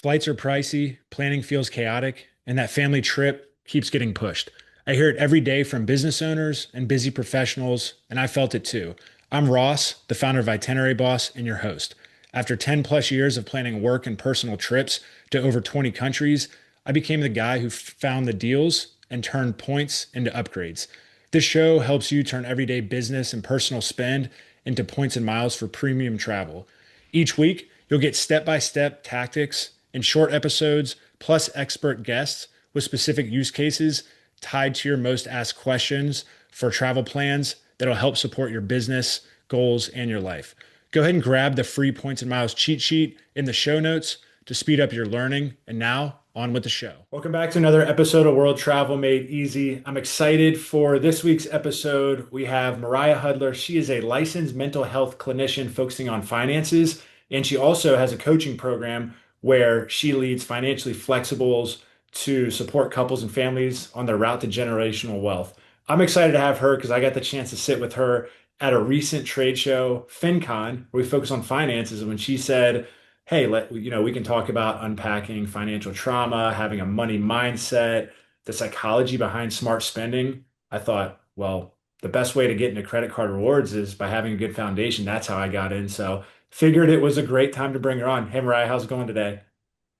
Flights are pricey, planning feels chaotic, and that family trip keeps getting pushed. I hear it every day from business owners and busy professionals, and I felt it too. I'm Ross, the founder of Itinerary Boss and your host. After 10 plus years of planning work and personal trips to over 20 countries, I became the guy who found the deals and turned points into upgrades. This show helps you turn everyday business and personal spend into points and miles for premium travel. Each week, you'll get step by step tactics and short episodes, plus expert guests with specific use cases tied to your most asked questions for travel plans that'll help support your business, goals, and your life. Go ahead and grab the free Points and Miles cheat sheet in the show notes to speed up your learning. And now, on with the show. Welcome back to another episode of World Travel Made Easy. I'm excited for this week's episode. We have Mariah Hudler. She is a licensed mental health clinician focusing on finances, and she also has a coaching program where she leads financially flexibles to support couples and families on their route to generational wealth. I'm excited to have her because I got the chance to sit with her at a recent trade show, FinCon, where we focus on finances. And when she said, "Hey, we can talk about unpacking financial trauma, having a money mindset, the psychology behind smart spending," I thought, well, the best way to get into credit card rewards is by having a good foundation. That's how I got in. So figured it was a great time to bring her on. Hey, Mariah, how's it going today?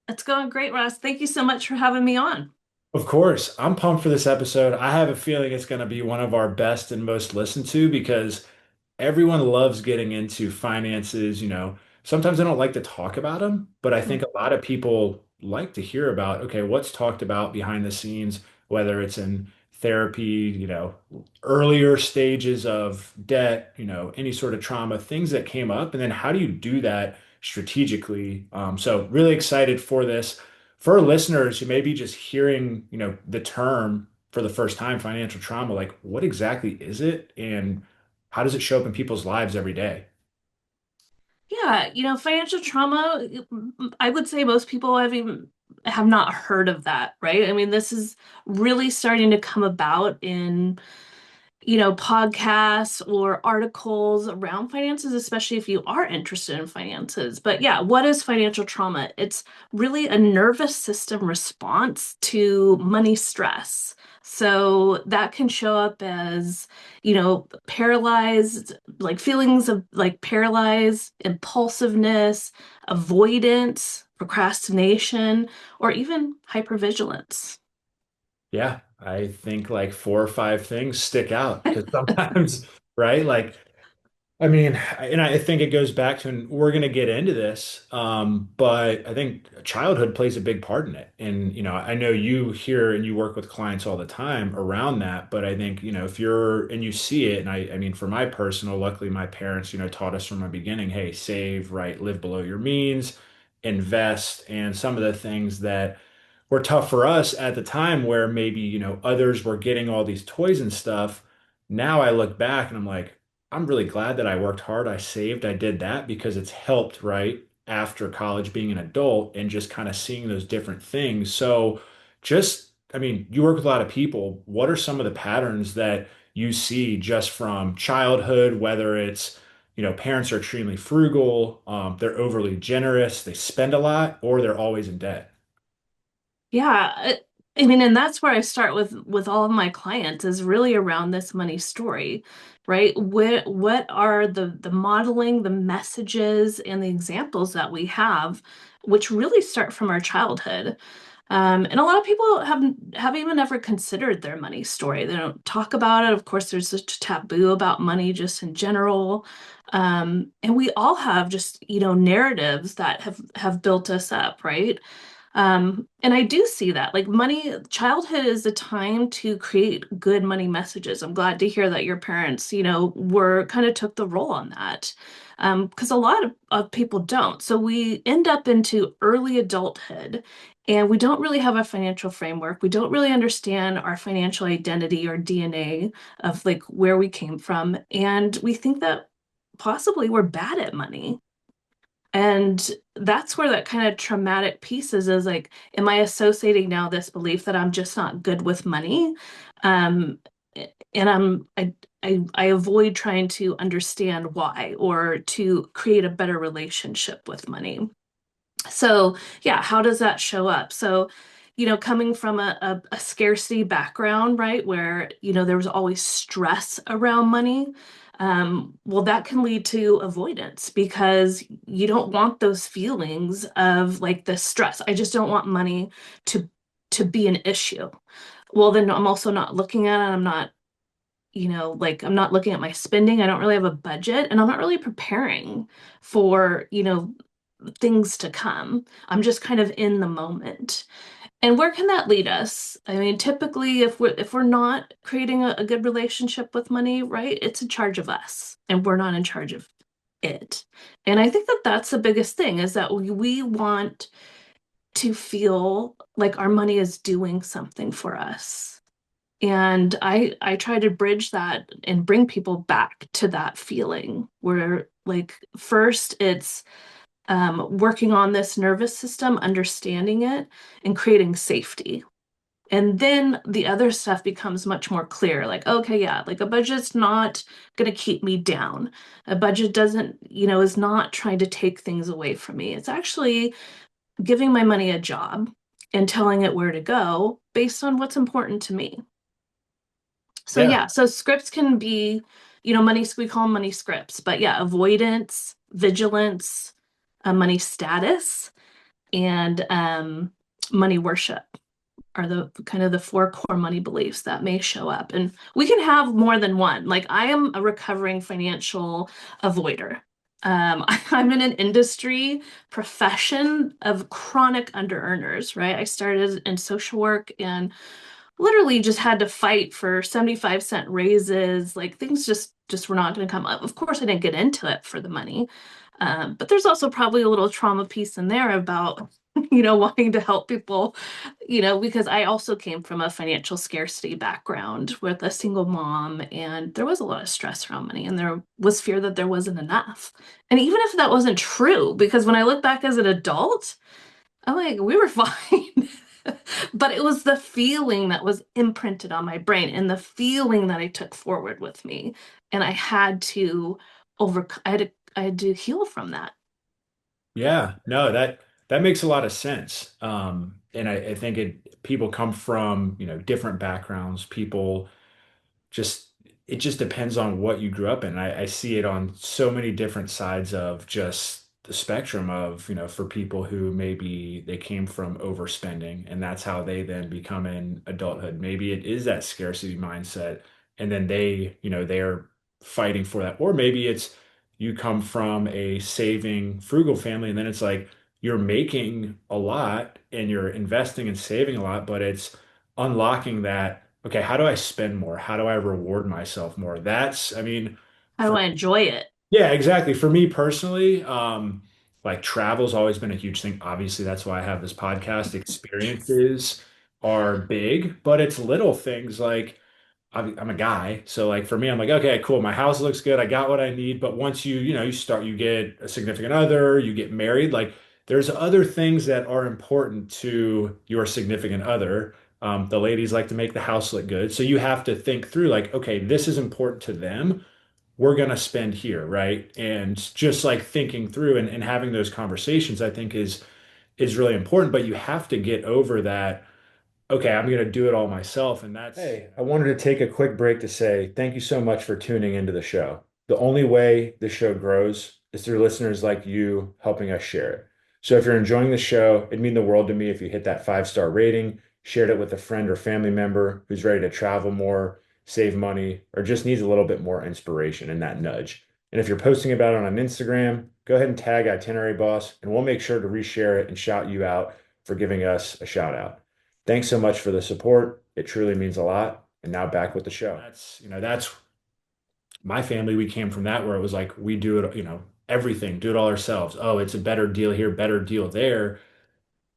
It's going great, Ross. Thank you so much for having me on. Of course, I'm pumped for this episode. I have a feeling it's going to be one of our best and most listened to because everyone loves getting into finances. Sometimes I don't like to talk about them, but I think a lot of people like to hear about, okay, what's talked about behind the scenes, whether it's in therapy, earlier stages of debt, any sort of trauma, things that came up, and then how do you do that strategically? So really excited for this. For listeners who may be just hearing, the term for the first time, financial trauma, like what exactly is it? And how does it show up in people's lives every day? Yeah, financial trauma, I would say most people have not heard of that, right? I mean, this is really starting to come about in, podcasts or articles around finances, especially if you are interested in finances. But yeah, what is financial trauma? It's really a nervous system response to money stress. So that can show up as, paralyzed, like feelings of like paralyzed, impulsiveness, avoidance, procrastination, or even hypervigilance. Yeah, I think like four or five things stick out because sometimes, right? Like, I mean, and I think it goes back to, and we're going to get into this, but I think childhood plays a big part in it. And, I know you hear and you work with clients all the time around that, but I think, if you're, and you see it, and I mean, for my personal, luckily my parents, taught us from the beginning, hey, save, right, live below your means, invest, and some of the things that were tough for us at the time where maybe, others were getting all these toys and stuff. Now I look back and I'm like, I'm really glad that I worked hard, I saved, I did that because it's helped, right? After college, being an adult and just kind of seeing those different things. So, I mean, you work with a lot of people. What are some of the patterns that you see just from childhood, whether it's, parents are extremely frugal, they're overly generous, they spend a lot, or they're always in debt? Yeah, I mean, and that's where I start with all of my clients is really around this money story, right? What are the modeling, the messages, and the examples that we have, which really start from our childhood. And a lot of people haven't even ever considered their money story. They don't talk about it. Of course, there's such a taboo about money just in general. And we all have just, narratives that have built us up, right? And I do see that. Like childhood is the time to create good money messages. I'm glad to hear that your parents, were kind of took the role on that. Because a lot of people don't. So we end up into early adulthood and we don't really have a financial framework. We don't really understand our financial identity or DNA of like where we came from. And we think that possibly we're bad at money. And that's where that kind of traumatic piece is like, am I associating now this belief that I'm just not good with money? Um, and I avoid trying to understand why or to create a better relationship with money. So, yeah, how does that show up? So, coming from a scarcity background, right, where, there was always stress around money, well, that can lead to avoidance because you don't want those feelings of like the stress. I just don't want money to be an issue. Well, then I'm also not looking at it. I'm not, like I'm not looking at my spending. I don't really have a budget and I'm not really preparing for, things to come. I'm just kind of in the moment. And where can that lead us? I mean, typically if we're not creating a good relationship with money, right? It's in charge of us and we're not in charge of it. And I think that that's the biggest thing is that we want to feel like our money is doing something for us. And I try to bridge that and bring people back to that feeling where like first it's working on this nervous system, understanding it, and creating safety. And then the other stuff becomes much more clear. Like, okay, yeah, like a budget's not going to keep me down. A budget doesn't, is not trying to take things away from me. It's actually giving my money a job and telling it where to go based on what's important to me. So Yeah. yeah, so scripts can be, money, we call them money scripts, but yeah, avoidance, vigilance, money status, and money worship are the kind of the four core money beliefs that may show up. And we can have more than one. Like I am a recovering financial avoider. I'm in an industry profession of chronic under earners, right? I started in social work and literally just had to fight for 75-cent raises. Like things just were not going to come up. Of course, I didn't get into it for the money. But there's also probably a little trauma piece in there about, wanting to help people, because I also came from a financial scarcity background with a single mom, and there was a lot of stress around money, and there was fear that there wasn't enough. And even if that wasn't true, because when I look back as an adult, I'm like, we were fine. But it was the feeling that was imprinted on my brain and the feeling that I took forward with me. And I had to heal from that. Yeah, no, that makes a lot of sense. And I think people come from, different backgrounds. People just it just depends on what you grew up in. I see it on so many different sides of just the spectrum of, for people who maybe they came from overspending and that's how they then become in adulthood. Maybe it is that scarcity mindset and then they're fighting for that. Or maybe it's you come from a saving frugal family and then it's like you're making a lot and you're investing and saving a lot, but it's unlocking that, okay, how do I spend more? How do I reward myself more? I mean, How do for I enjoy it? yeah, exactly. For me personally, like travel's always been a huge thing. Obviously, that's why I have this podcast. Experiences are big, but it's little things like I'm a guy, so like for me, I'm like, okay, cool. My house looks good. I got what I need. But once you get a significant other, you get married, like there's other things that are important to your significant other. The ladies like to make the house look good. So you have to think through like, okay, this is important to them. We're going to spend here, right? And just like thinking through and having those conversations, I think is really important. But you have to get over that okay, I'm going to do it all myself. And hey, I wanted to take a quick break to say thank you so much for tuning into the show. The only way the show grows is through listeners like you helping us share it. So if you're enjoying the show, it'd mean the world to me if you hit that 5-star rating, shared it with a friend or family member who's ready to travel more, save money, or just needs a little bit more inspiration and that nudge. And if you're posting about it on Instagram, go ahead and tag Itinerary Boss, and we'll make sure to reshare it and shout you out for giving us a shout out. Thanks so much for the support. It truly means a lot. And now back with the show. That's my family. We came from that where it was like we do it, everything, do it all ourselves. Oh, it's a better deal here, better deal there.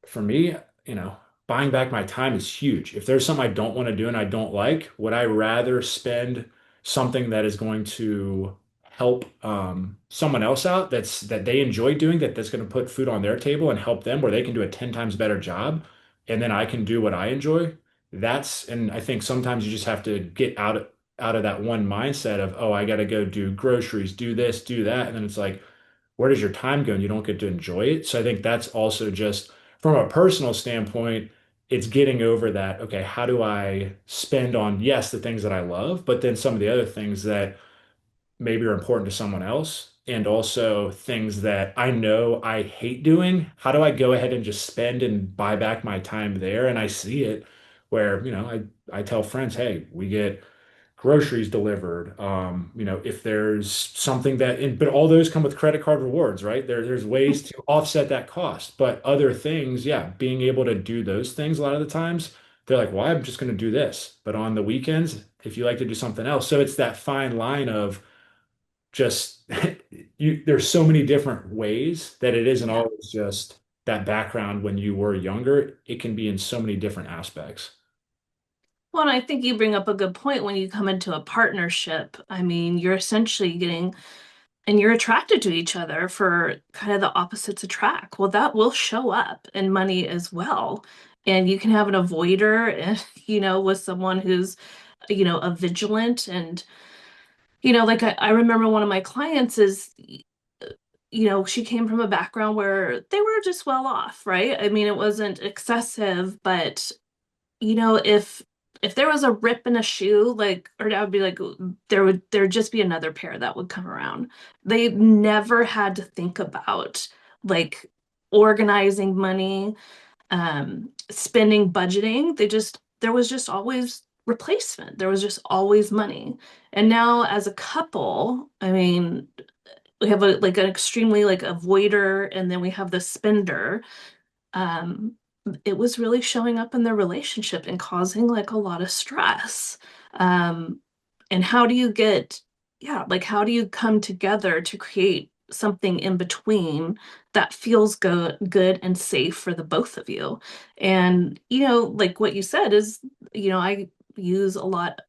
For me, you know, buying back my time is huge. If there's something I don't want to do and I don't like, would I rather spend something that is going to help someone else out that they enjoy doing that's going to put food on their table and help them where they can do a 10 times better job and then I can do what I enjoy? And I think sometimes you just have to get out of that one mindset of, oh, I got to go do groceries, do this, do that. And then it's like, where does your time go and you don't get to enjoy it? So I think that's also just from a personal standpoint, it's getting over that, okay, how do I spend on, yes, the things that I love, but then some of the other things that maybe are important to someone else, and also things that I know I hate doing. How do I go ahead and just spend and buy back my time there? And I see it where, I tell friends, hey, we get groceries delivered. If there's something but all those come with credit card rewards, right? There's ways to offset that cost. But other things, yeah, being able to do those things a lot of the times, they're like, well, I'm just going to do this. But on the weekends, if you like to do something else. So it's that fine line of just there's so many different ways that it isn't Yeah. always just that background when you were younger. It can be in so many different aspects. Well, and I think you bring up a good point when you come into a partnership. I mean, you're essentially getting, and you're attracted to each other for kind of the opposites attract. Well, that will show up in money as well. And you can have an avoider and, with someone who's, a vigilant. And, like I remember one of my clients is, she came from a background where they were just well off, right? I mean, it wasn't excessive, but if there was a rip in a shoe, like, or I would be like, there would just be another pair that would come around. They never had to think about like organizing money, spending, budgeting. There was just always replacement. There was just always money. And now as a couple, I mean, we have an extremely like avoider, and then we have the spender. um, it was really showing up in their relationship and causing like a lot of stress. Um, and how do you come together to create something in between that feels good and safe for the both of you? And, like what you said is, I use a lot,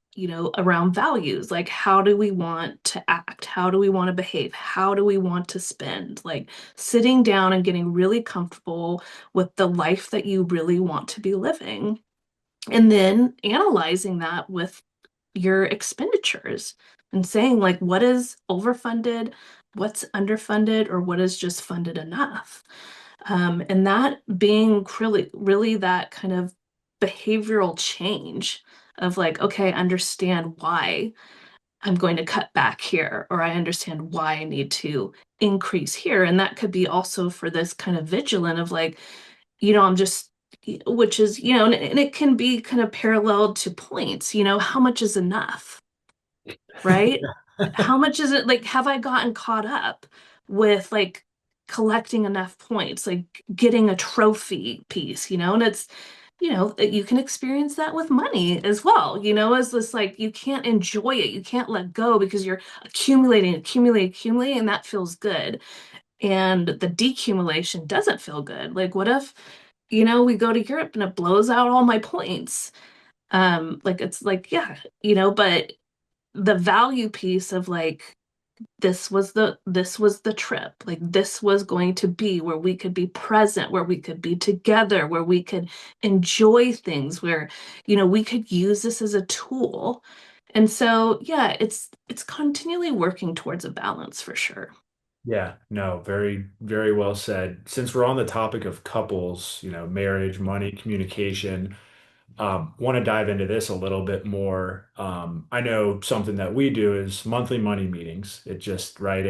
around values. Like, how do we want to act? How do we want to behave? How do we want to spend? Like, sitting down and getting really comfortable with the life that you really want to be living, and then analyzing that with your expenditures and saying, like, what is overfunded, what's underfunded, or what is just funded enough. And that being really, really that kind of behavioral change of like, okay, I understand why I'm going to cut back here, or I understand why I need to increase here. And that could be also for this kind of vigilant of like, I'm just, which is, and it can be kind of paralleled to points, how much is enough, right? How much is it? Like, have I gotten caught up with like collecting enough points, like getting a trophy piece, and it's, you can experience that with money as well, as this like you can't enjoy it, you can't let go because you're accumulating, and that feels good. And the decumulation doesn't feel good. Like, what if, we go to Europe and it blows out all my points? Like it's like, yeah, but the value piece of like this was the trip, like this was going to be where we could be present, where we could be together, where we could enjoy things, where we could use this as a tool. And so yeah, it's continually working towards a balance for sure. Yeah, no, very, very well said. Since we're on the topic of couples, marriage, money, communication, want to dive into this a little bit more. I know something that we do is monthly money meetings. It just, right,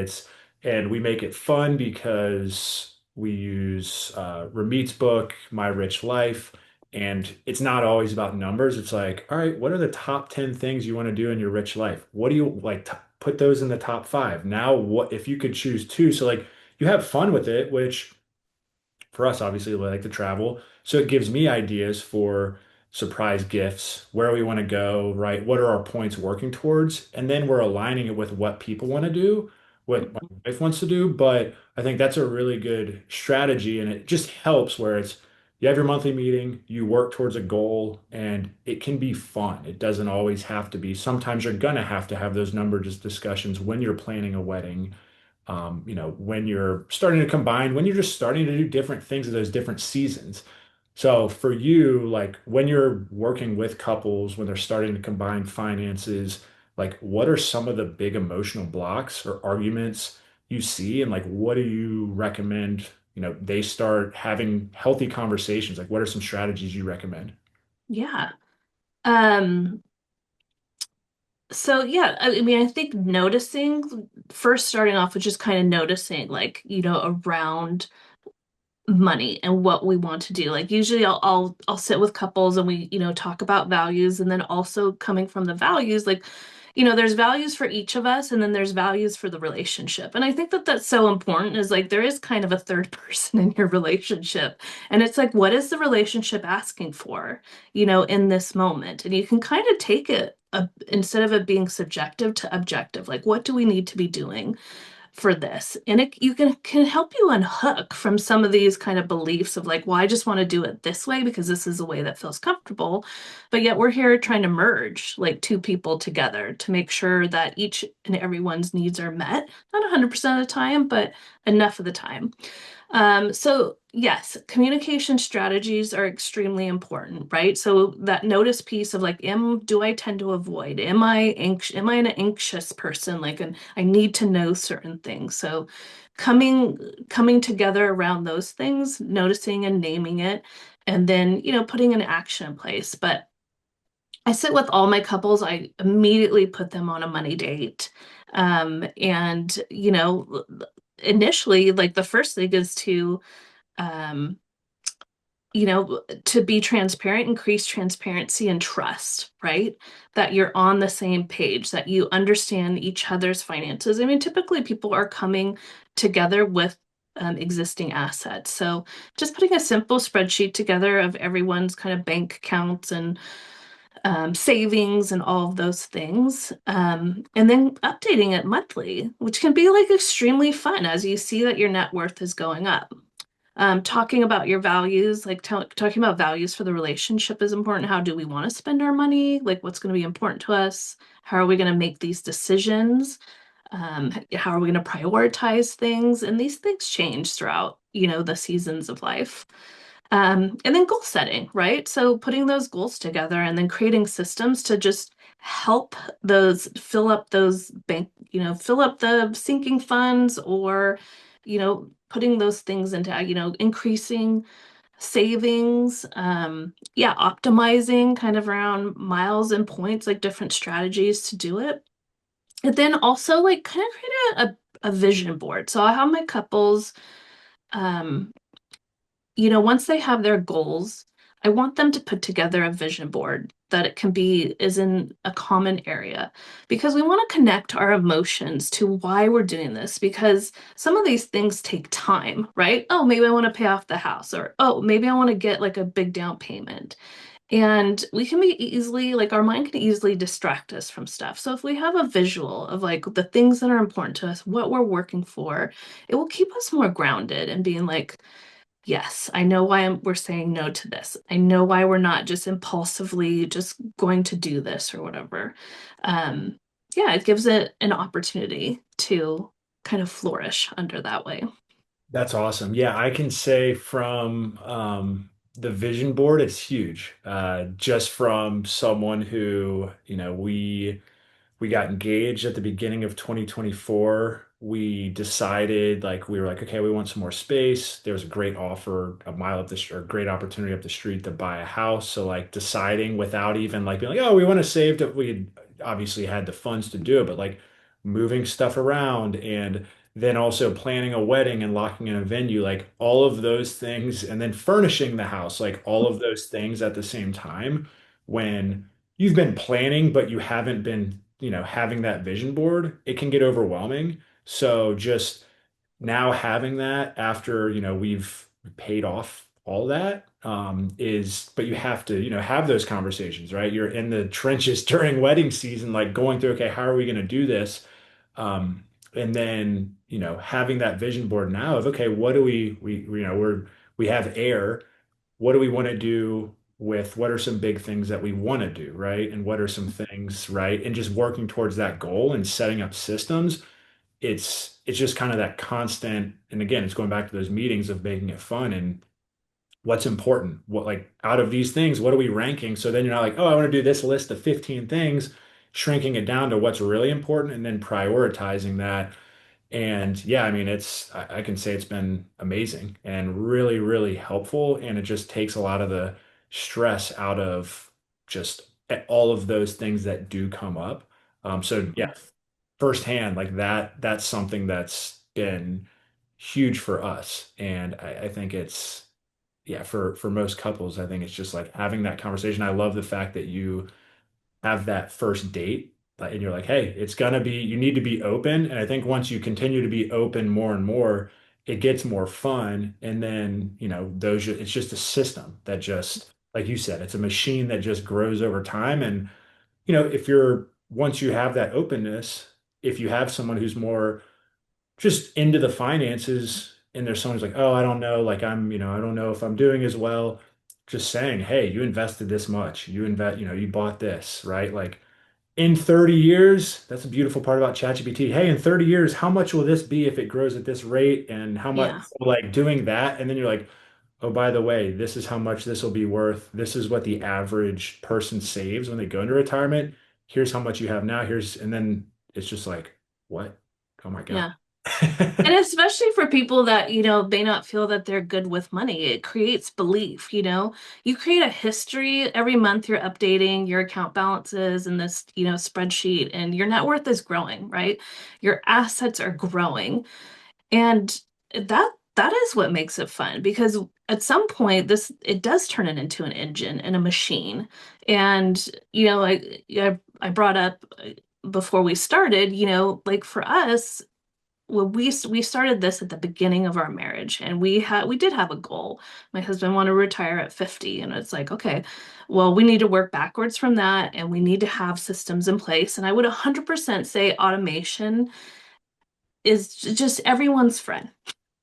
and we make it fun because we use Ramit's book, My Rich Life, and it's not always about numbers. It's like, all right, what are the top 10 things you want to do in your rich life? What do you like? Put those in the top five. Now, what if you could choose two? So, like, you have fun with it, which for us, obviously, we like to travel. So it gives me ideas for surprise gifts, where we want to go, right? What are our points working towards? And then we're aligning it with what people want to do, what my wife wants to do. But I think that's a really good strategy. And it just helps where it's you have your monthly meeting, you work towards a goal, and it can be fun. It doesn't always have to be. Sometimes you're gonna have to have those number just discussions when you're planning a wedding, when you're starting to combine, when you're just starting to do different things at those different seasons. So for you, like when you're working with couples, when they're starting to combine finances, like what are some of the big emotional blocks or arguments you see, and like what do you recommend, they start having healthy conversations? Like what are some strategies you recommend? Yeah. Um, so yeah, I mean, I think noticing first starting off with just kind of noticing like, around money and what we want to do. Like usually I'll sit with couples and we, talk about values and then also coming from the values, like, there's values for each of us and then there's values for the relationship. And I think that that's so important is like there is kind of a third person in your relationship. And it's like, what is the relationship asking for, in this moment? And you can kind of take it instead of it being subjective to objective, like what do we need to be doing for this? And you can help you unhook from some of these kind of beliefs of like, well, I just want to do it this way because this is a way that feels comfortable. But yet we're here trying to merge like two people together to make sure that each and everyone's needs are met. Not 100% of the time, but enough of the time. So yes, communication strategies are extremely important, right? So that notice piece of like, do I tend to avoid? Am I anxious? Am I an anxious person? Like, and I need to know certain things. So coming coming together around those things, noticing and naming it, and then, putting an action in place. But I sit with all my couples, I immediately put them on a money date. And, initially, like the first thing is um, to be transparent, increase transparency and trust, right? That you're on the same page, that you understand each other's finances. I mean, typically people are coming together with existing assets. So just putting a simple spreadsheet together of everyone's kind of bank accounts and savings and all of those things. And then updating it monthly, which can be like extremely fun as you see that your net worth is going up. Talking about your values, like talking about values for the relationship is important. How do we want to spend our money? Like, what's going to be important to us? How are we going to make these decisions? How are we going to prioritize things? And these things change throughout, the seasons of life. And then goal setting, right? So putting those goals together and then creating systems to just help those fill up those bank, fill up the sinking funds or, putting those things into, increasing savings, yeah, optimizing kind of around miles and points, like different strategies to do it. And then also like kind of create a vision board. So I have my couples, um, once they have their goals, I want them to put together a vision board that it can be is in a common area because we want to connect our emotions to why we're doing this because some of these things take time, right? Oh, maybe I want to pay off the house or oh, maybe I want to get like a big down payment. And we can be easily, like, our mind can easily distract us from stuff. So, if we have a visual of like the things that are important to us, what we're working for, it will keep us more grounded and being like, yes, I know why we're saying no to this. I know why we're not just impulsively just going to do this or whatever. Um, yeah, it gives it an opportunity to kind of flourish under that way. That's awesome. Yeah, I can say from the vision board, it's huge. Just from someone who, we got engaged at the beginning of 2024. We decided like we were like, okay, we want some more space. There was a great offer a mile up the street, or a great opportunity up the street to buy a house. So like deciding without even like being like, oh, we want to save that we had obviously had the funds to do it, but like moving stuff around and then also planning a wedding and locking in a venue, like all of those things, and then furnishing the house, like all of those things at the same time when you've been planning, but you haven't been, having that vision board, it can get overwhelming. So just now having that after, we've paid off all that, but you have to, have those conversations, right? You're in the trenches during wedding season, like going through, okay, how are we going to do this? And then, having that vision board now of, okay, what do we have air, what do we want to do with what are some big things that we want to do, right? And what are some things, right? And just working towards that goal and setting up systems. It's just kind of that constant, and again, it's going back to those meetings of making it fun and what's important. What like out of these things, what are we ranking? So then you're not like, oh, I want to do this list of 15 things, shrinking it down to what's really important and then prioritizing that And yeah, I mean, I can say it's been amazing and really, really helpful. And it just takes a lot of the stress out of just all of those things that do come up. So Mhm. yeah, firsthand, like that's something that's been huge for us. And I think it's, yeah, for most couples, I think it's just like having that conversation. I love the fact that you have that first date and you're like, hey, it's gonna be, you need to be open. And I think once you continue to be open more and more, it gets more fun. And then, it's just a system that just, like you said, it's a machine that just grows over time. And, if once you have that openness, if you have someone who's more just into the finances and there's someone who's like, oh, I don't know, like I don't know if I'm doing as well. Just saying, hey, you invested this much. You bought this, right? Like in 30 years, that's a beautiful part about ChatGPT. Hey, in 30 years, how much will this be if it grows at this rate? And how much, Yeah. like doing that. And then you're like, oh, by the way, this is how much this will be worth. This is what the average person saves when they go into retirement. Here's how much you have now. And then it's just like, what? Oh my God. Yeah. And especially for people that, may not feel that they're good with money, it creates belief, you know. You create a history every month, you're updating your account balances in this, spreadsheet, and your net worth is growing, right? Your assets are growing. And that is what makes it fun because at some point this it does turn it into an engine and a machine. And, I brought up before we started, like for us, well, we started this at the beginning of our marriage, and we did have a goal. My husband wanted to retire at 50, and it's like, okay, well, we need to work backwards from that, and we need to have systems in place. And I would 100% say automation is just everyone's friend.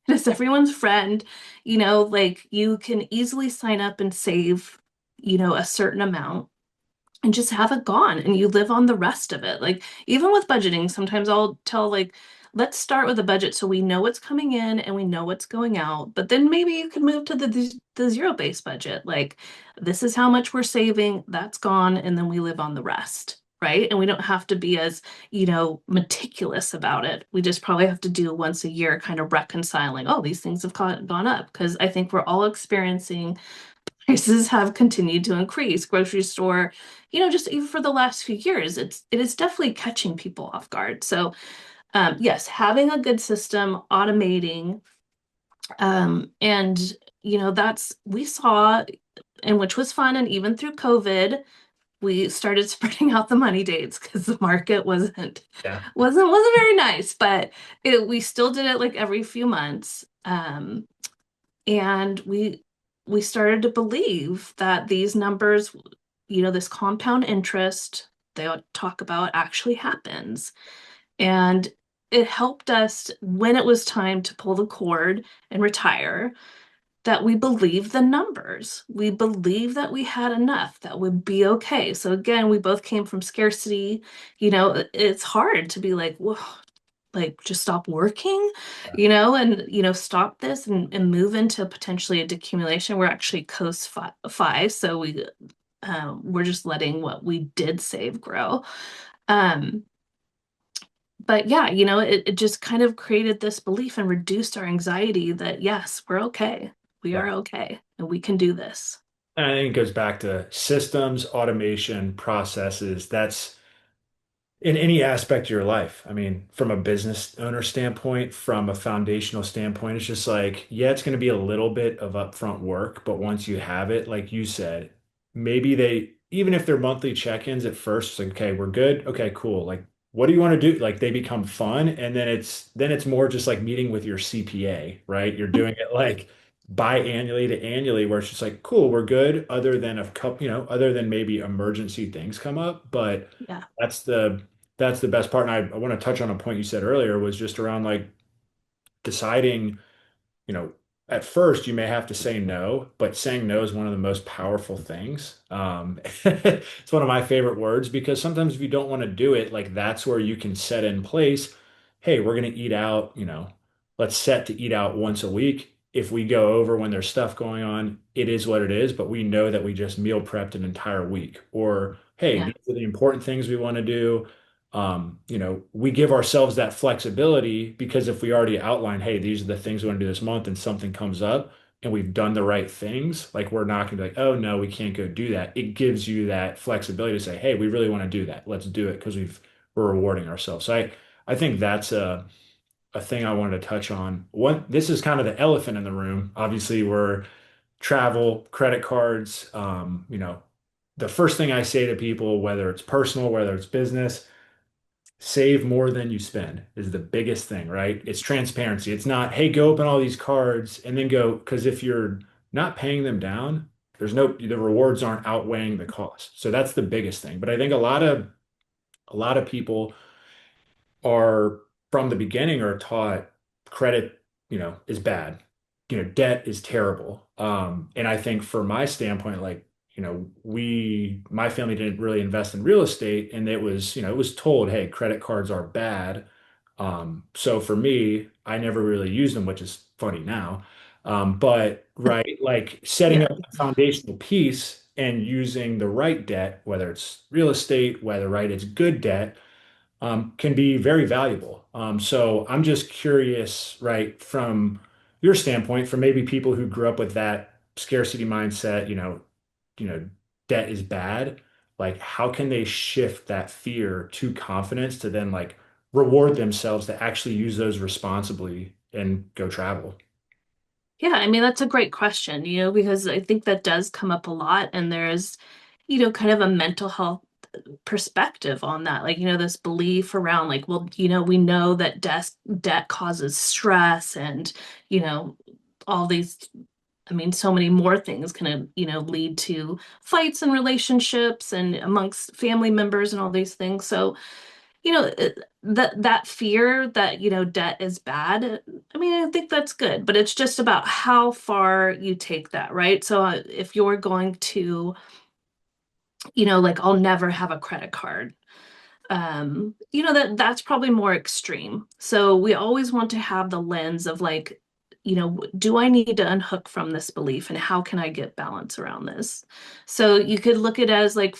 It's everyone's friend. Like you can easily sign up and save, a certain amount and just have it gone and you live on the rest of it. Like even with budgeting, sometimes I'll tell like, let's start with a budget so we know what's coming in and we know what's going out. But then maybe you could move to the zero-based budget. Like this is how much we're saving, that's gone, and then we live on the rest. Right. And we don't have to be as, meticulous about it. We just probably have to do once a year, kind of reconciling, oh, these things have gone up. Because I think we're all experiencing prices have continued to increase. Grocery store, just even for the last few years, it is definitely catching people off guard. So, yes, having a good system, automating, and that's we saw, and which was fun, and even through COVID, we started spreading out the money dates because the market Yeah. wasn't very nice, but we still did it like every few months. And we started to believe that these numbers, this compound interest they talk about actually happens. And it helped us when it was time to pull the cord and retire, that we believed the numbers. We believed that we had enough, that would be okay. So again, we both came from scarcity. It's hard to be like, whoa, like just stop working, and stop this and move into potentially a decumulation. We're actually coast five, so we're just letting what we did save grow. Um, but yeah, it just kind of created this belief and reduced our anxiety that yes, we're okay. We Yeah. are okay, and we can do this. And I think it goes back to systems, automation, processes. That's in any aspect of your life. I mean, from a business owner standpoint, from a foundational standpoint, it's just like, yeah, it's going to be a little bit of upfront work, but once you have it, like you said, maybe even if they're monthly check-ins at first, it's like, okay, we're good. Okay, cool. Like, what do you want to do? Like, they become fun. And then it's more just like meeting with your CPA, right? You're doing it like biannually to annually, where it's just like, cool, we're good, other than a couple, other than maybe emergency things come up. But Yeah, that's the best part. And I want to touch on a point you said earlier was just around like deciding, you know, at first you may have to say no, but saying no is one of the most powerful things. It's one of my favorite words because sometimes if you don't want to do it, like that's where you can set in place, hey, we're going to eat out, let's set to eat out once a week. If we go over when there's stuff going on, it is what it is, but we know that we just meal prepped an entire week. Or, hey, yeah, these are the important things we want to do. We give ourselves that flexibility because if we already outline, hey, these are the things we want to do this month, and something comes up and we've done the right things, like we're not going to be like, oh no, we can't go do that. It gives you that flexibility to say, hey, we really want to do that. Let's do it because we're rewarding ourselves. So I think that's a thing I wanted to touch on. This is kind of the elephant in the room. Obviously, we're travel, credit cards. The first thing I say to people, whether it's personal, whether it's business, save more than you spend is the biggest thing, right? It's transparency. It's not, hey, go open all these cards and then go, because if you're not paying them down, the rewards aren't outweighing the cost. So that's the biggest thing. But I think a lot of people are from the beginning are taught credit, is bad. Debt is terrible. And I think for my standpoint, like, my family didn't really invest in real estate and it was told, hey, credit cards are bad. So for me, I never really used them, which is funny now. But right, like setting Yeah. up the foundational piece and using the right debt, whether it's real estate, whether right, it's good debt can be very valuable. So I'm just curious, right, from your standpoint, from maybe people who grew up with that scarcity mindset, debt is bad. Like, how can they shift that fear to confidence to then like reward themselves to actually use those responsibly and go travel? Yeah, I mean, that's a great question, because I think that does come up a lot, and there's, kind of a mental health perspective on that. Like, this belief around like, well, we know that debt causes stress and, you know, all these, I mean, so many more things can, lead to fights and relationships and amongst family members and all these things. So, that fear that, debt is bad, I mean, I think that's good, but it's just about how far you take that, right? So if you're going to, like, I'll never have a credit card, that's probably more extreme. So we always want to have the lens of like, do I need to unhook from this belief and how can I get balance around this? So you could look at it as like,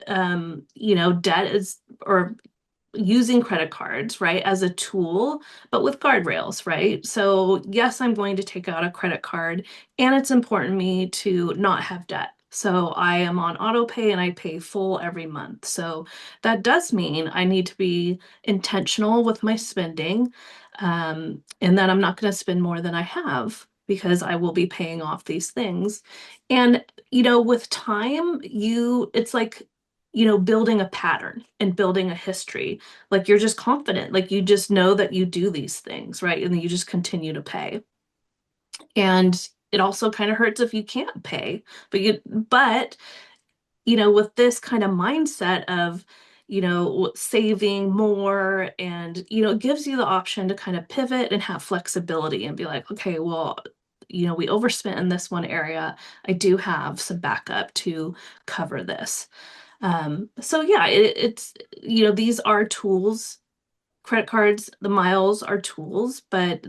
debt is, or using credit cards, right, as a tool, but with guardrails, right? So, yes, I'm going to take out a credit card, and it's important to me to not have debt. So, I am on auto pay and I pay full every month. So, that does mean I need to be intentional with my spending, and that I'm not going to spend more than I have because I will be paying off these things. And, with time, it's like, building a pattern and building a history. Like you're just confident, like you just know that you do these things, right? And then you just continue to pay. And it also kind of hurts if you can't pay, but with this kind of mindset of, saving more and, it gives you the option to kind of pivot and have flexibility and be like, okay, well, we overspent in this one area. I do have some backup to cover this. So yeah, it's, these are tools. Credit cards, the miles are tools, but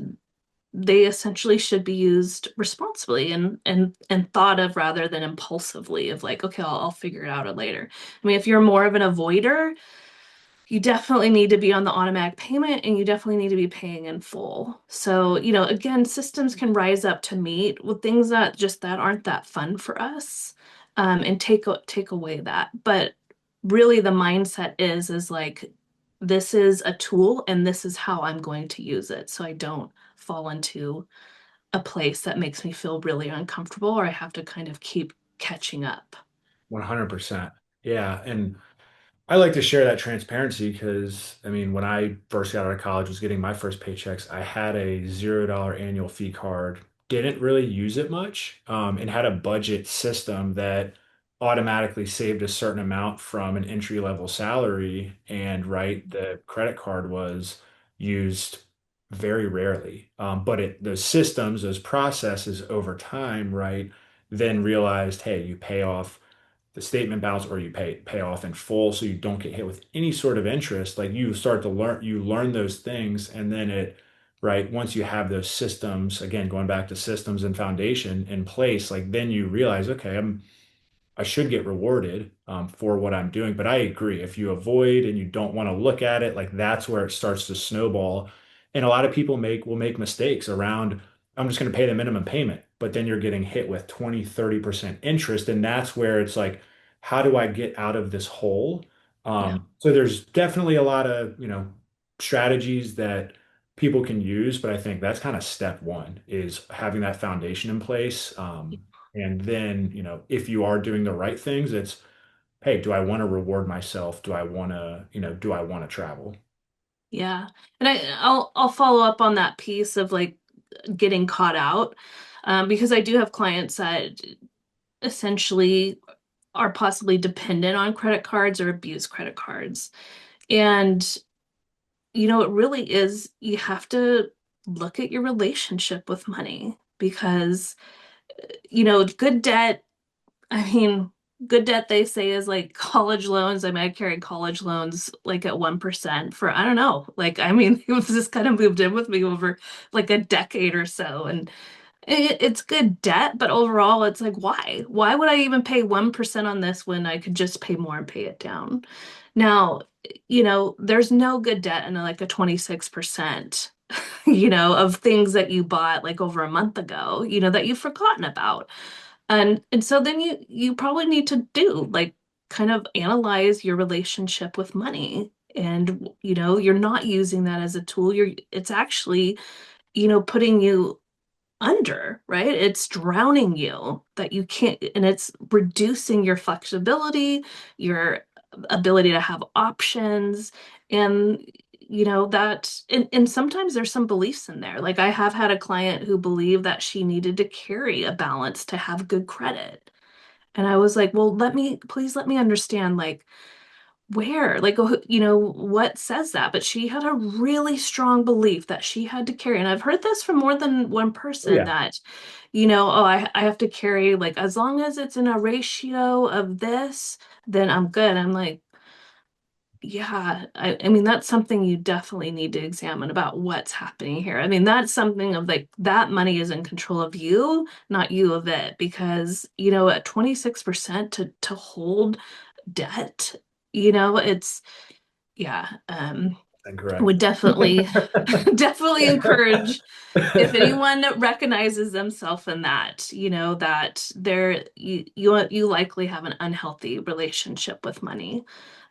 they essentially should be used responsibly and thought of rather than impulsively of like, okay, I'll figure it out later. I mean, if you're more of an avoider, you definitely need to be on the automatic payment and you definitely need to be paying in full. So, again, systems can rise up to meet with things that aren't that fun for us, and take away that. But really the mindset is like this is a tool and this is how I'm going to use it. So I don't fall into a place that makes me feel really uncomfortable or I have to kind of keep catching up. 100%. Yeah. And I like to share that transparency because, I mean, when I first got out of college, was getting my first paychecks, I had a $0 annual fee card, didn't really use it much, and had a budget system that automatically saved a certain amount from an entry level salary. And right, the credit card was used very rarely. But those systems, those processes over time, right, then realized, hey, you pay off the statement balance or you pay off in full so you don't get hit with any sort of interest. Like you learn those things and then right, once you have those systems, again, going back to systems and foundation in place, like then you realize, okay, I should get rewarded for what I'm doing. But I agree. If you avoid and you don't want to look at it, like that's where it starts to snowball. And a lot of people will make mistakes around, I'm just going to pay the minimum payment, but then you're getting hit with 20, 30% interest. And that's where it's like, how do I get out of this hole? Yeah. So there's definitely a lot of, strategies that people can use, but I think that's kind of step one is having that foundation in place. And then, if you are doing the right things, it's, hey, do I want to reward myself? Do I want to travel? Yeah. And I'll follow up on that piece of like getting caught out. Because I do have clients that essentially are possibly dependent on credit cards or abuse credit cards. And, it really is, you have to look at your relationship with money because, good debt, I mean, good debt they say is like college loans. I mean, I carried college loans like at 1% for, I don't know, like, I mean, it was just kind of moved in with me over like a decade or so. And it's good debt, but overall, it's like, why? Why would I even pay 1% on this when I could just pay more and pay it down? Now, there's no good debt in like a 26%, of things that you bought like over a month ago, that you've forgotten about. And so then you probably need to do like kind of analyze your relationship with money. And, you're not using that as a tool. It's actually, putting you under, right? It's drowning you that you can't, and it's reducing your flexibility, your ability to have options. And, and sometimes there's some beliefs in there. Like I have had a client who believed that she needed to carry a balance to have good credit. And I was like, well, please let me understand, like, where like what says that, but she had a really strong belief that she had to carry, and I've heard this from more than one Oh person yeah, that oh, I have to carry, like, as long as it's in a ratio of this, then I'm good. I'm like, yeah, I mean that's something you definitely need to examine about what's happening here. I mean that's something of like that money is in control of you, not you of it, because at 26% to hold debt, it's, yeah, incorrect. would definitely definitely encourage if anyone recognizes themselves in that, that you likely have an unhealthy relationship with money,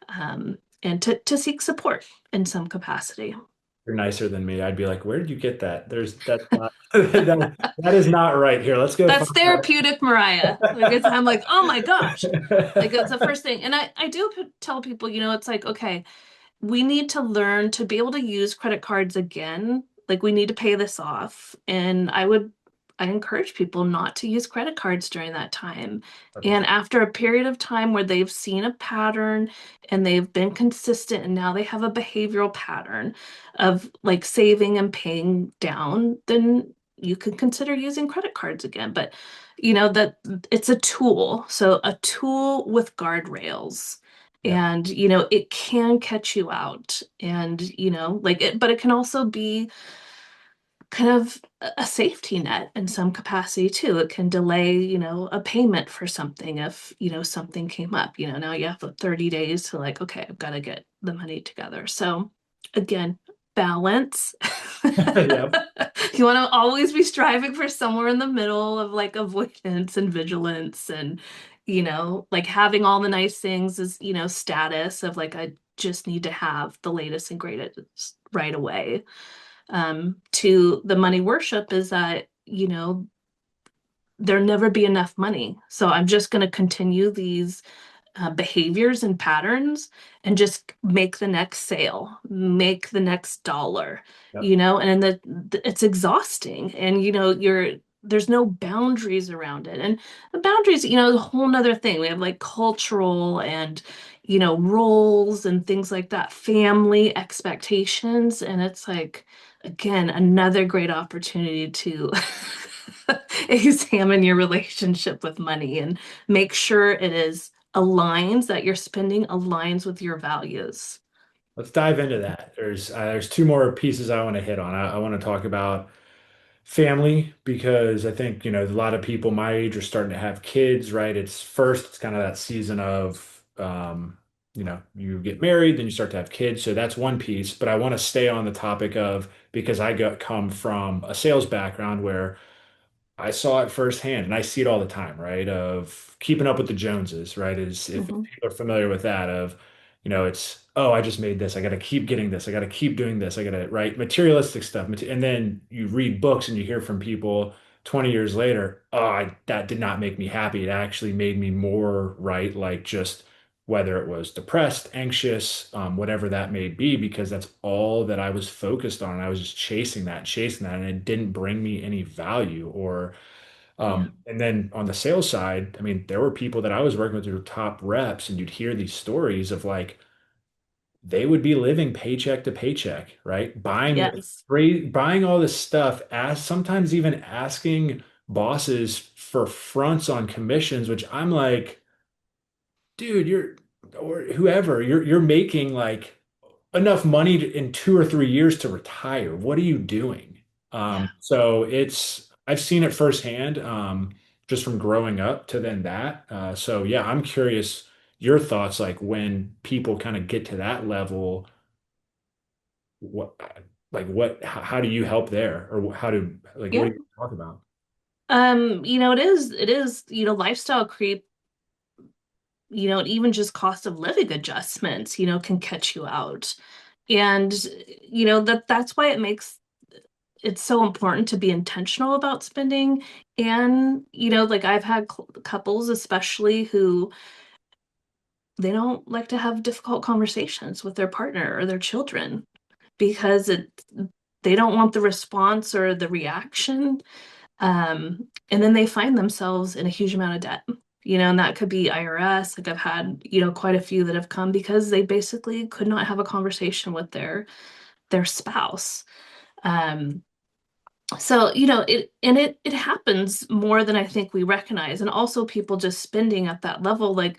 and to seek support in some capacity. You're nicer than me. I'd be like, where did you get that? That's not that is not right here. Let's go That's find out. therapeutic, Mariah. Like I'm like, oh my gosh. Like it's the first thing. And I do tell people, it's like, okay, we need to learn to be able to use credit cards again. Like we need to pay this off. And I encourage people not to use credit cards during that time. And after a period of time where they've seen a pattern and they've been consistent and now they have a behavioral pattern of like saving and paying down, then you can consider using credit cards again. But that it's a tool. So a tool with guardrails, Yeah. and it can catch you out, and like it, but it can also be kind of a safety net in some capacity too. It can delay a payment for something if something came up. Now you have 30 days to, like, okay, I've got to get the money together. So again, balance. Yep. You want to always be striving for somewhere in the middle of like avoidance and vigilance, and like having all the nice things is status of like, I just need to have the latest and greatest right away. To the money worship is that there'll never be enough money, so I'm just going to continue these behaviors and patterns and just make the next sale, make the next dollar, Yep. and then it's exhausting, and there's no boundaries around it. And the boundaries, is a whole nother thing. We have like cultural and, roles and things like that, family expectations. And it's like, again, another great opportunity to examine your relationship with money and make sure it is aligns, that your spending aligns with your values. Let's dive into that. There's two more pieces I want to hit on. I want to talk about Family, because I think, a lot of people my age are starting to have kids, right? It's kind of that season of, you get married, then you start to have kids. So that's one piece. But I want to stay on the topic of, because come from a sales background where I saw it firsthand and I see it all the time, right? Of keeping up with the Joneses, right? Is if Hmm. people are familiar with that of, it's, oh, I just made this. I got to keep getting this. I got to keep doing this. I got to, right? Materialistic stuff. And then you read books and you hear from people 20 years later, oh, that did not make me happy. It actually made me more, right? Like just whether it was depressed, anxious, whatever that may be, because that's all that I was focused on. I was just chasing that, and it didn't bring me any value. Yeah. And then on the sales side, I mean, there were people that I was working with who were top reps, and you'd hear these stories of like they would be living paycheck to paycheck, right? Yes. Buying all this stuff, as sometimes even asking bosses for fronts on commissions, which I'm like, dude, or whoever, you're making like enough money in 2 or 3 years to retire. What are you doing? Yeah. So I've seen it firsthand, just from growing up to then that. So yeah, I'm curious your thoughts, like when people kind of get to that level, what, how do you help there, or what Yeah. do you talk about? It is, lifestyle creep, and even just cost of living adjustments, can catch you out. And, that's why it's so important to be intentional about spending. And, like I've had couples, especially who they don't like to have difficult conversations with their partner or their children because they don't want the response or the reaction. And then they find themselves in a huge amount of debt, and that could be IRS. Like I've had, quite a few that have come because they basically could not have a conversation with their spouse. Um, so, it happens more than I think we recognize. And also people just spending at that level, like,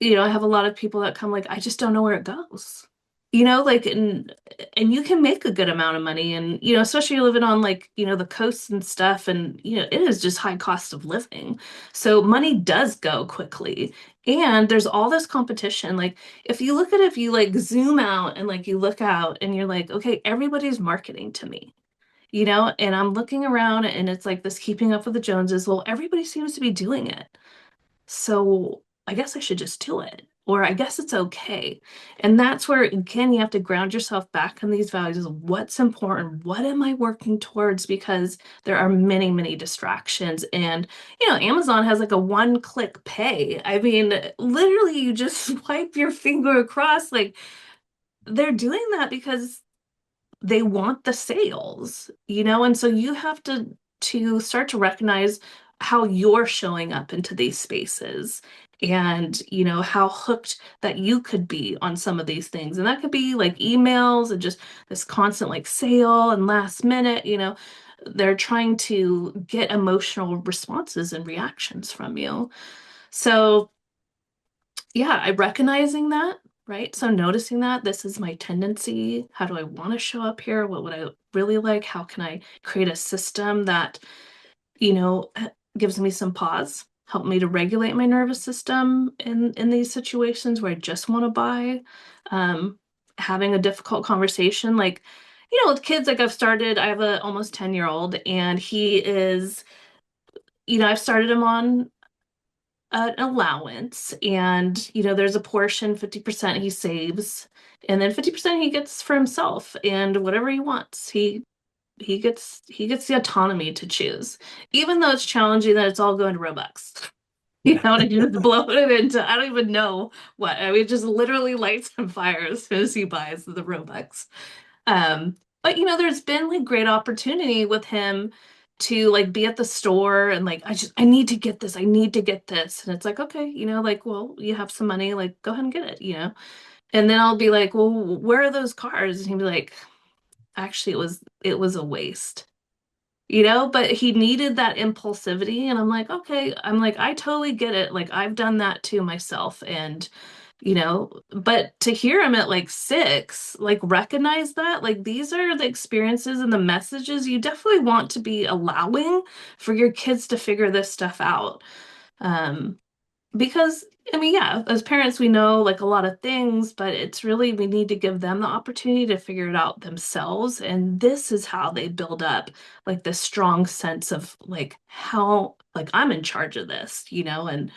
I have a lot of people that come like, I just don't know where it goes. Like and you can make a good amount of money and especially living on like, the coasts and stuff and it is just high cost of living. So money does go quickly. And there's all this competition. Like if you like zoom out and like you look out and you're like, okay, everybody's marketing to me, and I'm looking around and it's like this keeping up with the Joneses. Well, everybody seems to be doing it. So I guess I should just do it. Or I guess it's okay. And that's where, again, you have to ground yourself back in these values of what's important, what am I working towards? Because there are many, many distractions. And, Amazon has like a one-click pay. I mean, literally, you just swipe your finger across. Like, they're doing that because they want the sales, and so you have to start to recognize how you're showing up into these spaces and how hooked that you could be on some of these things. And that could be like emails and just this constant like sale and last minute, they're trying to get emotional responses and reactions from you. So yeah, I recognizing that, right? So noticing that this is my tendency. How do I want to show up here? What would I really like? How can I create a system that, you know, gives me some pause, help me to regulate my nervous system in these situations where I just want to buy. Um, Having a difficult conversation, like, with kids, like I have a almost 10-year-old, and he is, I've started him on an allowance and there's a portion 50% he saves and then 50% he gets for himself and whatever he wants he gets the autonomy to choose, even though it's challenging that it's all going to Robux. Yeah. And you just blow it into I don't even know what. I mean, it just literally lights on fire as soon as he buys the Robux. But there's been like great opportunity with him to like be at the store and like I need to get this, I need to get this. And it's like, okay, like, well, you have some money, like go ahead and get it. And then I'll be like, well, where are those cars? And he'd be like, actually it was a waste. But he needed that impulsivity and I'm like, okay, I'm like, I totally get it. Like I've done that too myself. And But to hear him at like 6, like recognize that, like these are the experiences and the messages you definitely want to be allowing for your kids to figure this stuff out. Um, because I mean, yeah, as parents, we know like a lot of things, but it's really we need to give them the opportunity to figure it out themselves. And this is how they build up like this strong sense of like how like I'm in charge of this, and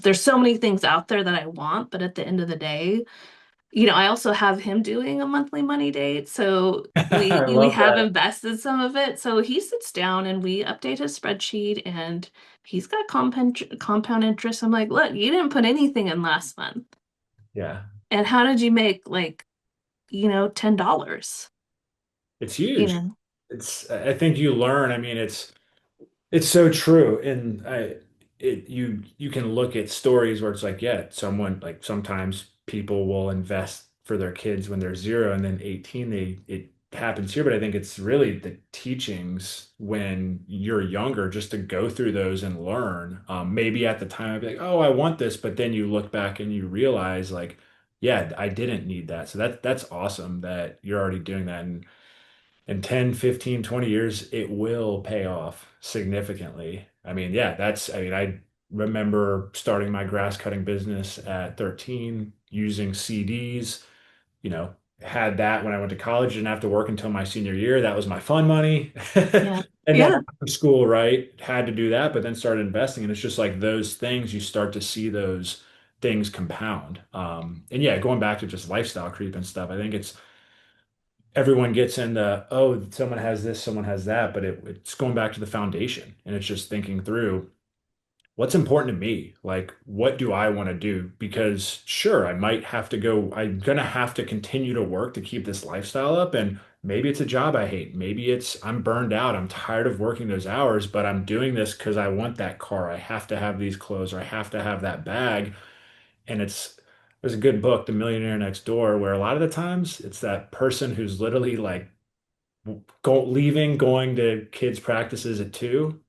there's so many things out there that I want, but at the end of the day, I also have him doing a monthly money date. So we I we love have that. invested some of it. So he sits down and we update his spreadsheet and he's got compound interest. I'm like, look, you didn't put anything in last month. Yeah. And how did you make like, $10? It's You huge. know? I think you learn. I mean, it's so true. And you can look at stories where it's like, yeah, someone like sometimes people will invest for their kids when they're 0 and then 18, it happens here. But I think it's really the teachings when you're younger, just to go through those and learn. Maybe at the time I'd be like, oh, I want this, but then you look back and you realize like, yeah, I didn't need that. So that's awesome that you're already doing that. And in 10, 15, 20 years, it will pay off significantly. I mean, yeah, I mean, I remember starting my grass cutting business at 13 using CDs, had that when I went to college, didn't have to work until my senior year. That was my fun money. Yeah. And then Yeah. after school, right, had to do that, but then started investing. And it's just like those things, you start to see those things compound. And yeah, going back to just lifestyle creep and stuff, I think everyone gets into, oh, someone has this, someone has that, but it's going back to the foundation. And it's just thinking through what's important to me. Like, what do I want to do? Because sure, I'm gonna have to continue to work to keep this lifestyle up. And maybe it's a job I hate. Maybe I'm burned out. I'm tired of working those hours, but I'm doing this because I want that car. I have to have these clothes, or I have to have that bag. And there's a good book, The Millionaire Next Door, where a lot of the times it's that person who's literally like going to kids' practices at 2,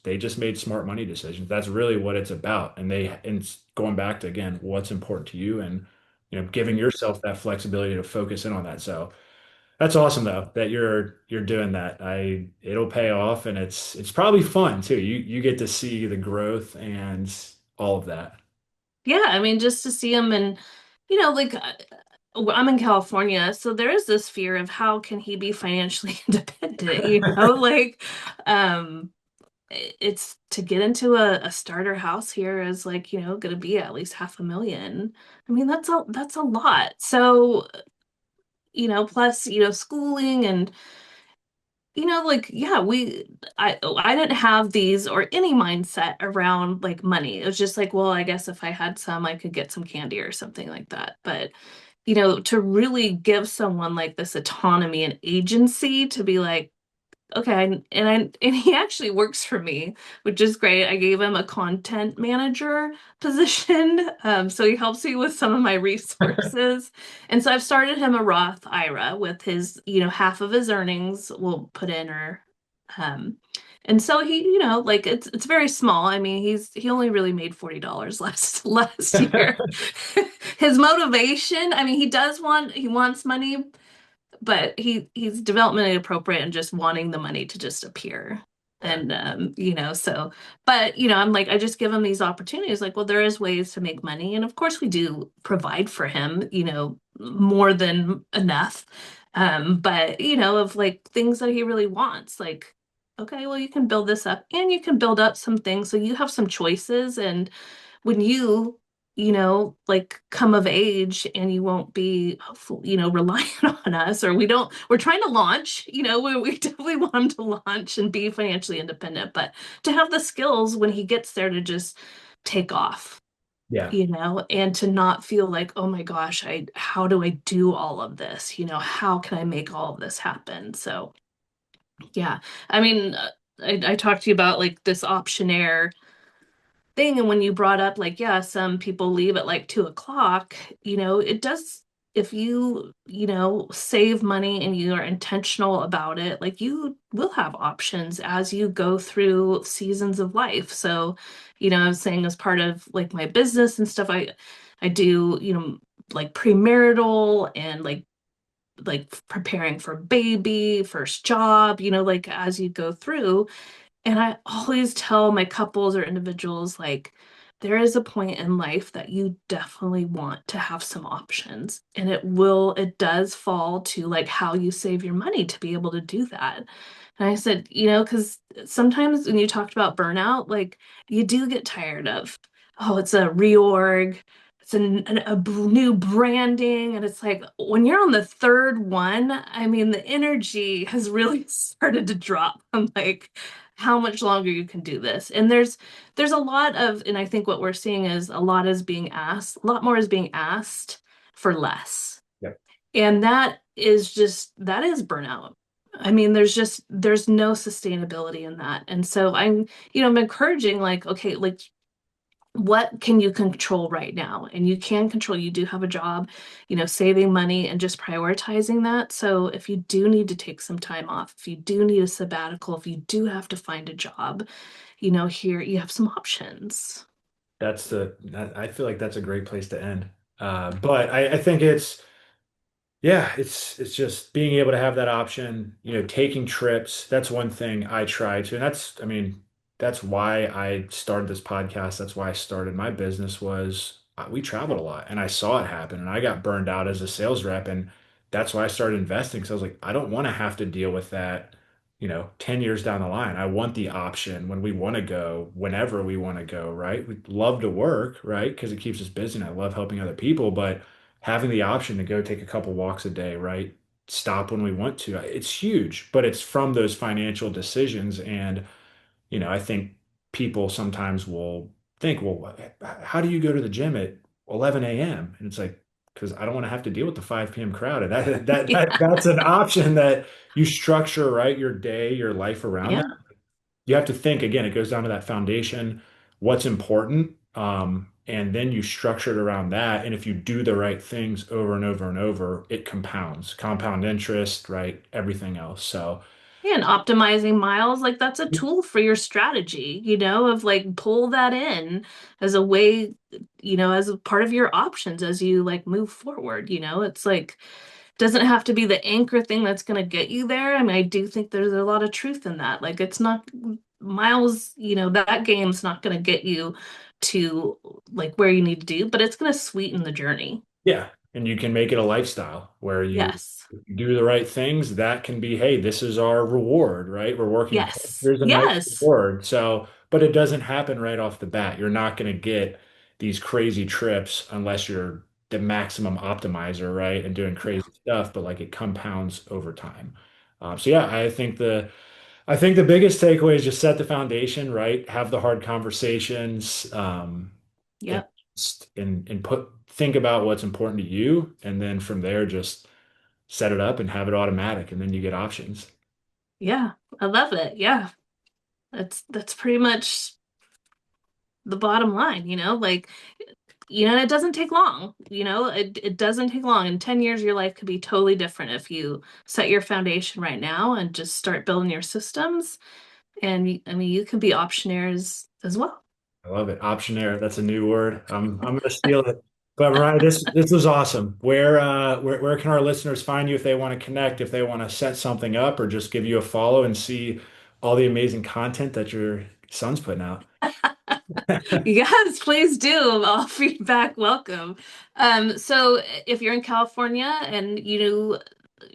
they just made smart money decisions. That's really what it's about. And it's going back to again, what's important to you and giving yourself that flexibility to focus in on that. So that's awesome though that you're doing that. It'll pay off and it's probably fun too. You get to see the growth and all of that. Yeah, I mean, just to see him and, like I'm in California, so there is this fear of how can he be financially independent, like um it's to get into a starter house here is like, going to be at least 500,000. I mean, that's a lot. So, plus, schooling and like yeah, I didn't have these or any mindset around like money. It was just like, well, I guess if I had some, I could get some candy or something like that. But to really give someone like this autonomy and agency to be like, okay, and he actually works for me, which is great. I gave him a content manager position, so he helps me with some of my resources. And so I've started him a Roth IRA with his, half of his earnings will put in um, and so he, like it's very small. I mean, he only really made $40 last year. His motivation, I mean, he wants money, but he's developmentally appropriate and just wanting the money to just appear. Yeah. And so but I'm like I just give him these opportunities like, well, there is ways to make money, and of course we do provide for him, more than enough. But of like things that he really wants, like, okay, well, you can build this up and you can build up some things so you have some choices. And when like come of age and you won't be, reliant on us, or we're trying to launch, we definitely want him to launch and be financially independent, but to have the skills when he gets there to just take off, Yeah. and to not feel like, oh my gosh, how do I do all of this? How can I make all of this happen? So, yeah, I mean, I talked to you about like this optionaire thing. And when you brought up, like, yeah, some people leave at like 2 o'clock, it does, if you, save money and you are intentional about it, like you will have options as you go through seasons of life. So, I was saying as part of like my business and stuff, I do, like premarital and like preparing for baby, first job, like as you go through. And I always tell my couples or individuals, like, there is a point in life that you definitely want to have some options. And it does fall to like how you save your money to be able to do that. And I said, because sometimes when you talked about burnout, like you do get tired of, oh, it's a reorg, it's new branding. And it's like when you're on the third one, I mean, the energy has really started to drop. I'm like, how much longer you can do this. And there's a lot of, and I think what we're seeing is a lot more is being asked for less. Yep. And that is burnout. I mean, there's no sustainability in that. And so I'm encouraging like, okay, like what can you control right now? And you can control, you do have a job, saving money and just prioritizing that. So if you do need to take some time off, if you do need a sabbatical, if you do have to find a job, here you have some options. I feel like that's a great place to end. But I think it's, yeah, it's just being able to have that option, taking trips. That's one thing I try to, and I mean, that's why I started this podcast. That's why I started my business was we traveled a lot and I saw it happen and I got burned out as a sales rep. And that's why I started investing. So I was like, I don't want to have to deal with that, 10 years down the line. I want the option when we want to go, whenever we want to go, right? We love to work, right? Because it keeps us busy and I love helping other people, but having the option to go take a couple walks a day, right? Stop when we want to. It's huge, but it's from those financial decisions. And, I think people sometimes will think, well, how do you go to the gym at 11 a.m.? And it's like, because I don't want to have to deal with the 5 p.m. crowd. And that's an option that you structure, right? Your day, your life around Yeah. that. You have to think again, it goes down to that foundation, what's important, and then you structure it around that. And if you do the right things over and over and over, it compounds, compound interest, right? Everything else. So Yeah, and optimizing miles, like that's a tool for your strategy, of like pull that in as a way, as a part of your options as you like move forward, it's like doesn't have to be the anchor thing that's going to get you there. I mean, I do think there's a lot of truth in that. Like it's not miles, that game's not going to get you to like where you need to do, but it's going to sweeten the journey. yeah, and you can make it a lifestyle where you Yes. do the right things. That can be, hey, this is our reward, right? We're working hard. Yes. Here's a nice Yes. reward. So, but it doesn't happen right off the bat. You're not going to get these crazy trips unless you're the maximum optimizer, right? And doing crazy stuff, but like it compounds over time. So yeah, I think the biggest takeaway is just set the foundation, right? Have the hard conversations, and Yep. and think about what's important to you, and then from there just set it up and have it automatic, and then you get options. Yeah. I love it. Yeah. That's pretty much the bottom line, like, and it doesn't take long, it doesn't take long. In 10 years, your life could be totally different if you set your foundation right now and just start building your systems. And I mean, you can be optionaires as well. I love it. Optionaire. That's a new word. I'm gonna steal it. But Mariah, this was awesome. Where can our listeners find you if they want to connect, if they want to set something up, or just give you a follow and see all the amazing content that your son's putting out? Yes, please do. All feedback welcome. So if you're in California and you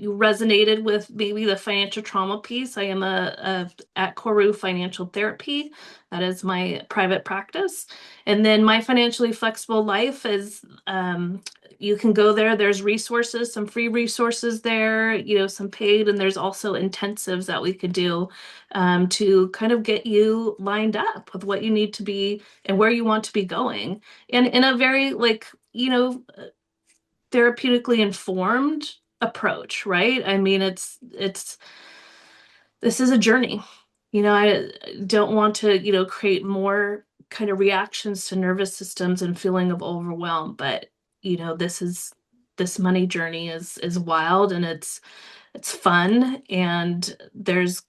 resonated with maybe the financial trauma piece, I am a at Koru Financial Therapy. That is my private practice. And then my financially flexible life is you can go there. There's resources, some free resources there, some paid, and there's also intensives that we could do to kind of get you lined up with what you need to be and where you want to be going. And in a very like, therapeutically informed approach, right? I mean, it's this is a journey. I don't want to, create more kind of reactions to nervous systems and feeling of overwhelm, but this money journey is wild and it's fun and there's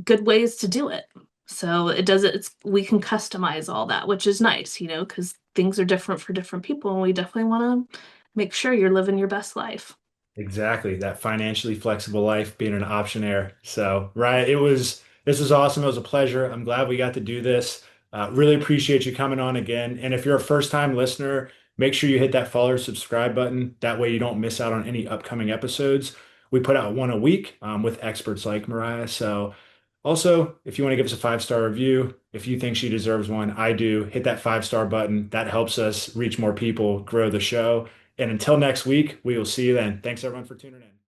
good ways to do it. So it does it's we can customize all that, which is nice, because things are different for different people, and we definitely want to make sure you're living your best life. Exactly. That financially flexible life being an optionaire. So, right, this was awesome. It was a pleasure. I'm glad we got to do this. Really appreciate you coming on again. And if you're a first-time listener, make sure you hit that follow or subscribe button. That way you don't miss out on any upcoming episodes. We put out one a week with experts like Mariah. So, also, if you want to give us a 5-star review, if you think she deserves one, I do. Hit that 5-star button. That helps us reach more people, grow the show. And until next week, we will see you then. Thanks everyone for tuning in.